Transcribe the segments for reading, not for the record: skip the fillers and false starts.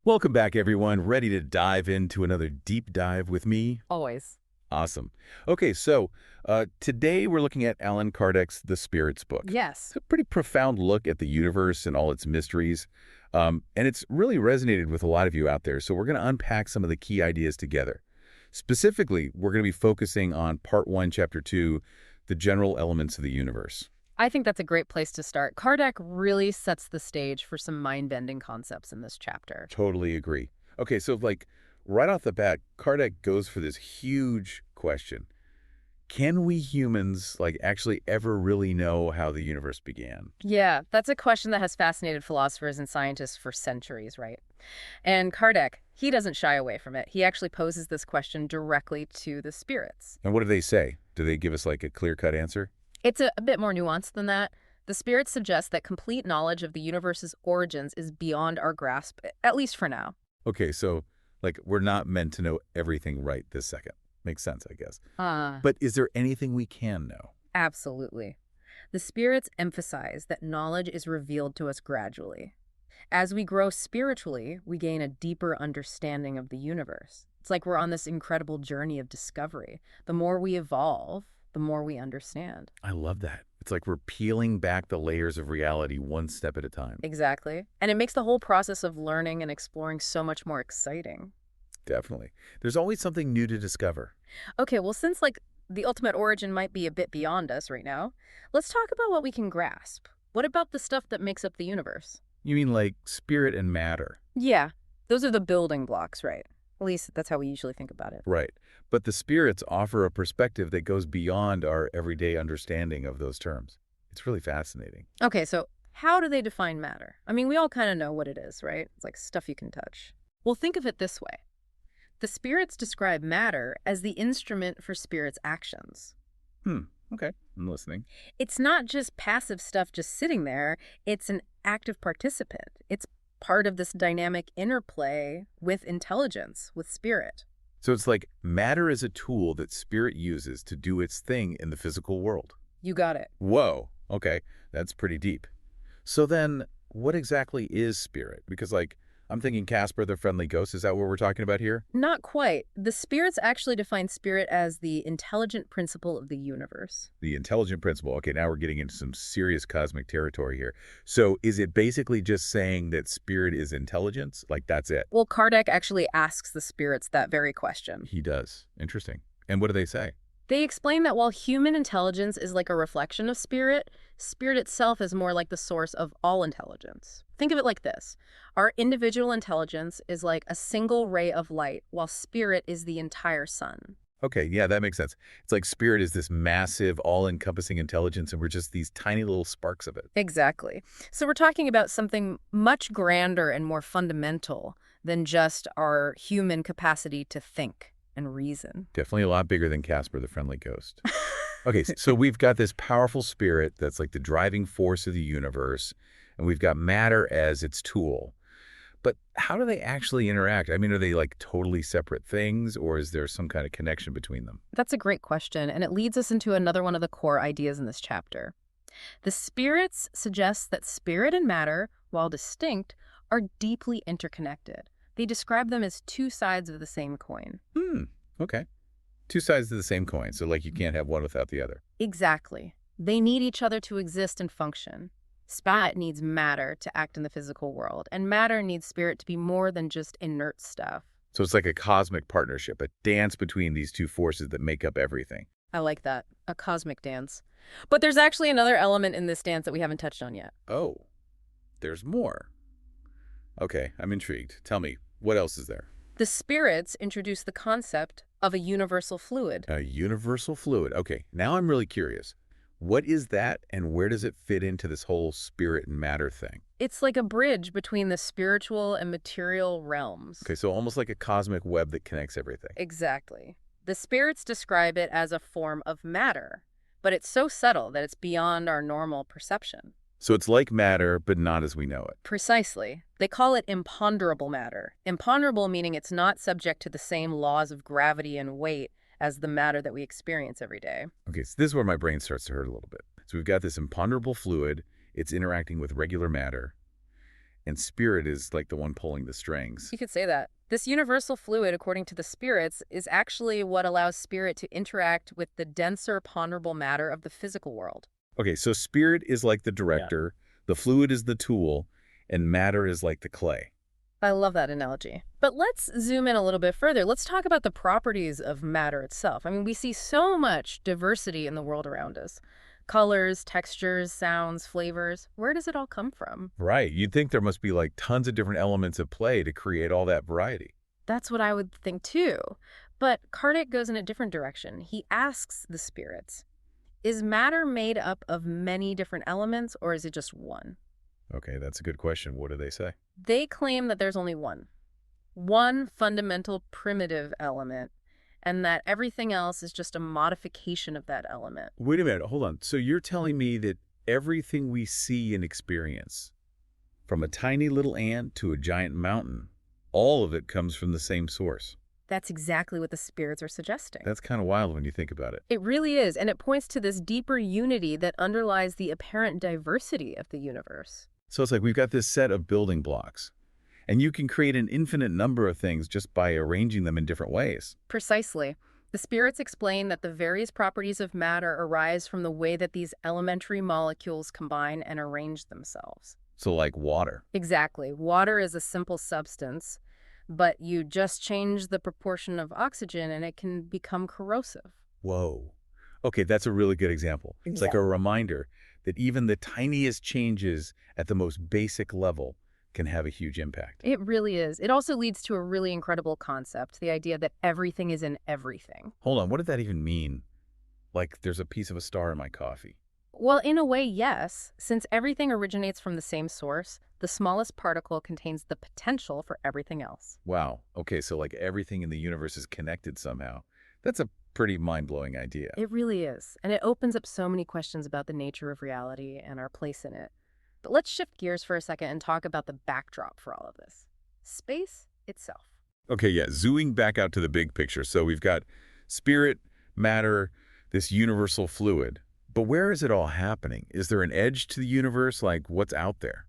Welcome back, everyone. Ready to dive into another deep dive with me? Always. Awesome. Okay, so today we're looking at Alan Kardec's The Spirits book. Yes. It's a pretty profound look at the universe and all its mysteries, and it's really resonated with a lot of you out there, so we're going to unpack some of the key ideas together. Specifically, we're going to be focusing on Part 1, Chapter 2, the general elements of the universe. I think that's a great place to start. Kardec really sets the stage for some mind-bending concepts in this chapter. Totally agree. Okay, so right off the bat, Kardec goes for this huge question. Can we humans actually ever really know how the universe began? Yeah, that's a question that has fascinated philosophers and scientists for centuries, right? And Kardec, he doesn't shy away from it. He actually poses this question directly to the spirits. And what do they say? Do they give us a clear-cut answer? It's a bit more nuanced than that. The spirits suggest that complete knowledge of the universe's origins is beyond our grasp, at least for now. Okay, so we're not meant to know everything right this second. Makes sense, I guess. Ah. But is there anything we can know? Absolutely. The spirits emphasize that knowledge is revealed to us gradually. As we grow spiritually, we gain a deeper understanding of the universe. It's like we're on this incredible journey of discovery. The more we evolve, the more we understand. I love that. It's like we're peeling back the layers of reality one step at a time. Exactly. And it makes the whole process of learning and exploring so much more exciting. Definitely. There's always something new to discover. Okay, well, since the ultimate origin might be a bit beyond us right now, let's talk about what we can grasp. What about the stuff that makes up the universe? You mean like spirit and matter? Yeah, those are the building blocks, right? At least that's how we usually think about it. Right. But the spirits offer a perspective that goes beyond our everyday understanding of those terms. It's really fascinating. Okay, so how do they define matter? I mean, we all kind of know what it is, right? It's like stuff you can touch. Well, think of it this way. The spirits describe matter as the instrument for spirits' actions. Hmm. Okay. I'm listening. It's not just passive stuff just sitting there. It's an active participant. It's part of this dynamic interplay with intelligence, with spirit. So it's like matter is a tool that spirit uses to do its thing in the physical world. You got it. Whoa. Okay. That's pretty deep. So then what exactly is spirit? Because I'm thinking Casper the Friendly Ghost. Is that what we're talking about here? Not quite. The spirits actually define spirit as the intelligent principle of the universe. The intelligent principle. Okay, now we're getting into some serious cosmic territory here. So is it basically just saying that spirit is intelligence? That's it? Well, Kardec actually asks the spirits that very question. He does. Interesting. And what do they say? They explain that while human intelligence is like a reflection of spirit, spirit itself is more like the source of all intelligence. Think of it like this. Our individual intelligence is like a single ray of light, while spirit is the entire sun. Okay, yeah, that makes sense. It's like spirit is this massive, all-encompassing intelligence, and we're just these tiny little sparks of it. Exactly. So we're talking about something much grander and more fundamental than just our human capacity to think and reason. Definitely a lot bigger than Casper the Friendly Ghost. Okay, so we've got this powerful spirit that's like the driving force of the universe, and we've got matter as its tool. But how do they actually interact? I mean, are they totally separate things, or is there some kind of connection between them? That's a great question, and it leads us into another one of the core ideas in this chapter. The spirits suggest that spirit and matter, while distinct, are deeply interconnected. They describe them as two sides of the same coin. Okay. Two sides of the same coin, so you can't have one without the other. Exactly. They need each other to exist and function. Spirit needs matter to act in the physical world, and matter needs spirit to be more than just inert stuff. So it's like a cosmic partnership, a dance between these two forces that make up everything. I like that. A cosmic dance. But there's actually another element in this dance that we haven't touched on yet. Oh, there's more. Okay, I'm intrigued. Tell me, what else is there? The spirits introduce the concept of a universal fluid. A universal fluid. Okay, now I'm really curious. What is that, and where does it fit into this whole spirit and matter thing? It's like a bridge between the spiritual and material realms. Okay, so almost like a cosmic web that connects everything. Exactly. The spirits describe it as a form of matter, but it's so subtle that it's beyond our normal perception. So it's like matter, but not as we know it. Precisely. They call it imponderable matter. Imponderable meaning it's not subject to the same laws of gravity and weight as the matter that we experience every day. Okay, so this is where my brain starts to hurt a little bit. So we've got this imponderable fluid. It's interacting with regular matter. and spirit is like the one pulling the strings. You could say that. This universal fluid, according to the spirits, is actually what allows spirit to interact with the denser, ponderable matter of the physical world. Okay, so spirit is like the director, the fluid is the tool, and matter is like the clay. I love that analogy. But let's zoom in a little bit further. Let's talk about the properties of matter itself. I mean, we see so much diversity in the world around us. Colors, textures, sounds, flavors. Where does it all come from? Right, you'd think there must be like tons of different elements at play to create all that variety. That's what I would think too. But Kardec goes in a different direction. He asks the spirits, is matter made up of many different elements or is it just one? Okay, that's a good question. What do they say? They claim that there's only one fundamental primitive element, and that everything else is just a modification of that element. Wait a minute, hold on. So you're telling me that everything we see and experience, from a tiny little ant to a giant mountain, all of it comes from the same source. That's exactly what the spirits are suggesting. That's kind of wild when you think about it. It really is, and it points to this deeper unity that underlies the apparent diversity of the universe. So it's like we've got this set of building blocks, and you can create an infinite number of things just by arranging them in different ways. Precisely. The spirits explain that the various properties of matter arise from the way that these elementary molecules combine and arrange themselves. So like water. Exactly. Water is a simple substance, but you just change the proportion of oxygen and it can become corrosive. Whoa. Okay, that's a really good example. It's like a reminder that even the tiniest changes at the most basic level can have a huge impact. It really is. It also leads to a really incredible concept, the idea that everything is in everything. Hold on, what did that even mean? Like there's a piece of a star in my coffee. Well, in a way, yes. Since everything originates from the same source, the smallest particle contains the potential for everything else. Wow. Okay, so like everything in the universe is connected somehow. That's a pretty mind-blowing idea. It really is. And it opens up so many questions about the nature of reality and our place in it. But let's shift gears for a second and talk about the backdrop for all of this. Space itself. Okay, yeah, zooming back out to the big picture. So we've got spirit, matter, this universal fluid. But where is it all happening? Is there an edge to the universe? Like, what's out there?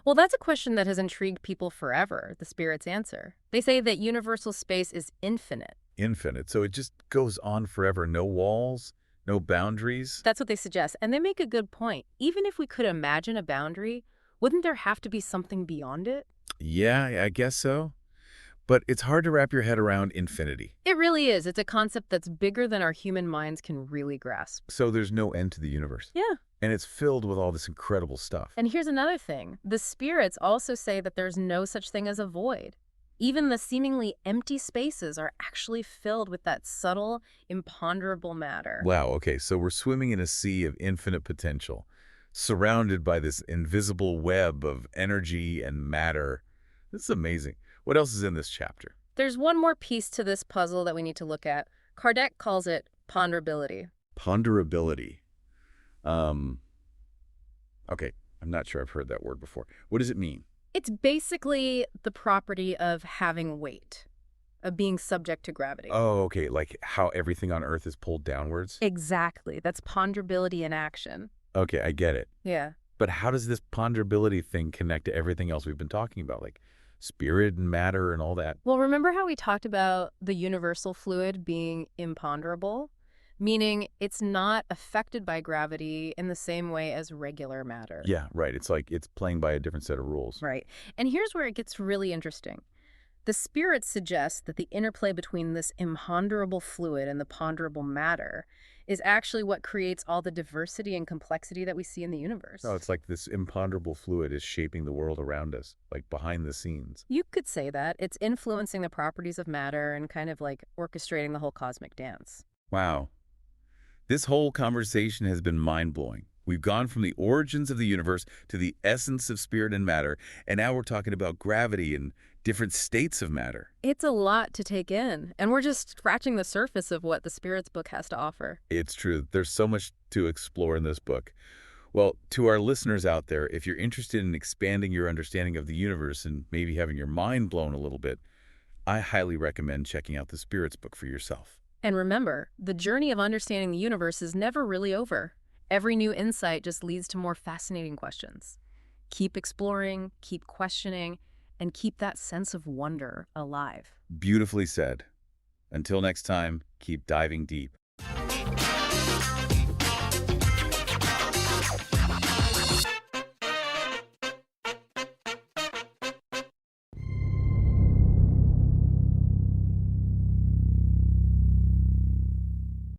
Well, that's a question that has intrigued people forever, the spirits answer. They say that universal space is infinite. Infinite. So it just goes on forever. No walls, no boundaries. That's what they suggest. And they make a good point. Even if we could imagine a boundary, wouldn't there have to be something beyond it? Yeah, I guess so. But it's hard to wrap your head around infinity. It really is. It's a concept that's bigger than our human minds can really grasp. So there's no end to the universe. Yeah. And it's filled with all this incredible stuff. And here's another thing. The spirits also say that there's no such thing as a void. Even the seemingly empty spaces are actually filled with that subtle, imponderable matter. Wow, okay, so we're swimming in a sea of infinite potential, surrounded by this invisible web of energy and matter. This is amazing. What else is in this chapter? There's one more piece to this puzzle that we need to look at. Kardec calls it ponderability. Ponderability. Okay, I'm not sure I've heard that word before. What does it mean? It's basically the property of having weight, of being subject to gravity. Oh, okay, like how everything on Earth is pulled downwards? Exactly. That's ponderability in action. Okay, I get it. Yeah. But how does this ponderability thing connect to everything else we've been talking about, like spirit and matter and all that? Well, remember how we talked about the universal fluid being imponderable? Meaning it's not affected by gravity in the same way as regular matter. Yeah, right. It's like it's playing by a different set of rules. Right. And here's where it gets really interesting. The spirits suggest that the interplay between this imponderable fluid and the ponderable matter is actually what creates all the diversity and complexity that we see in the universe. No, it's like this imponderable fluid is shaping the world around us, like behind the scenes. You could say that. It's influencing the properties of matter and kind of like orchestrating the whole cosmic dance. Wow. This whole conversation has been mind-blowing. We've gone from the origins of the universe to the essence of spirit and matter, and now we're talking about gravity and different states of matter. It's a lot to take in, and we're just scratching the surface of what the Spirits book has to offer. It's true. There's so much to explore in this book. Well, to our listeners out there, if you're interested in expanding your understanding of the universe and maybe having your mind blown a little bit, I highly recommend checking out the Spirits book for yourself. And remember, the journey of understanding the universe is never really over. Every new insight just leads to more fascinating questions. Keep exploring, keep questioning, and keep that sense of wonder alive. Beautifully said. Until next time, keep diving deep.